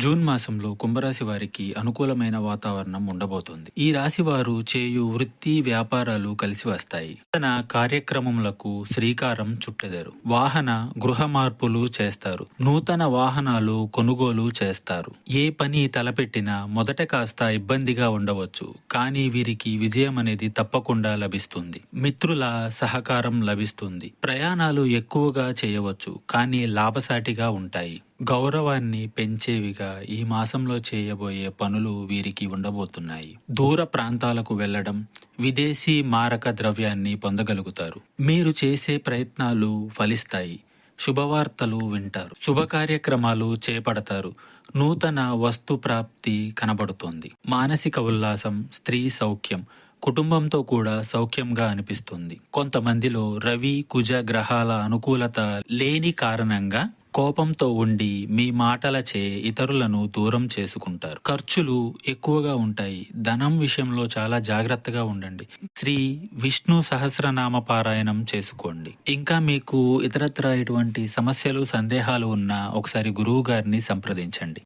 June మాసంలో కుంభరాశి వారికి అనుకూలమైన వాతావరణం ఉండబోతోంది. ఈ రాశి వారు చేయు వృత్తి వ్యాపారాలు కలిసి వస్తాయి. నూతన కార్యక్రమములకు శ్రీకారం చుట్టెదరు. వాహన గృహ మార్పులు చేస్తారు. నూతన వాహనాలు కొనుగోలు చేస్తారు. ఏ పని తలపెట్టినా మొదట కాస్త ఇబ్బందిగా ఉండవచ్చు, కానీ వీరికి విజయం అనేది తప్పకుండా లభిస్తుంది. మిత్రుల సహకారం లభిస్తుంది. ప్రయాణాలు ఎక్కువగా చేయవచ్చు, కానీ లాభసాటిగా ఉంటాయి. గౌరవాన్ని పెంచేవిగా ఈ మాసంలో చేయబోయే పనులు వీరికి ఉండబోతున్నాయి. దూర ప్రాంతాలకు వెళ్లడం, విదేశీ మారక ద్రవ్యాన్ని పొందగలుగుతారు. మీరు చేసే ప్రయత్నాలు ఫలిస్తాయి. శుభవార్తలు వింటారు. శుభ కార్యక్రమాలు చేపడతారు. నూతన వస్తు ప్రాప్తి కనబడుతోంది. మానసిక ఉల్లాసం, స్త్రీ సౌఖ్యం, కుటుంబంతో కూడా సౌఖ్యంగా అనిపిస్తుంది. కొంతమందిలో రవి కుజ గ్రహాల అనుకూలత లేని కారణంగా కోపంతో ఉండి మీ మాటలచే ఇతరులను దూరం చేసుకుంటారు. ఖర్చులు ఎక్కువగా ఉంటాయి. ధనం విషయంలో చాలా జాగ్రత్తగా ఉండండి. శ్రీ విష్ణు సహస్రనామ పారాయణం చేసుకోండి. ఇంకా మీకు ఇతరత్ర ఎటువంటి సమస్యలు సందేహాలు ఉన్నా ఒకసారి గురువు గారిని సంప్రదించండి.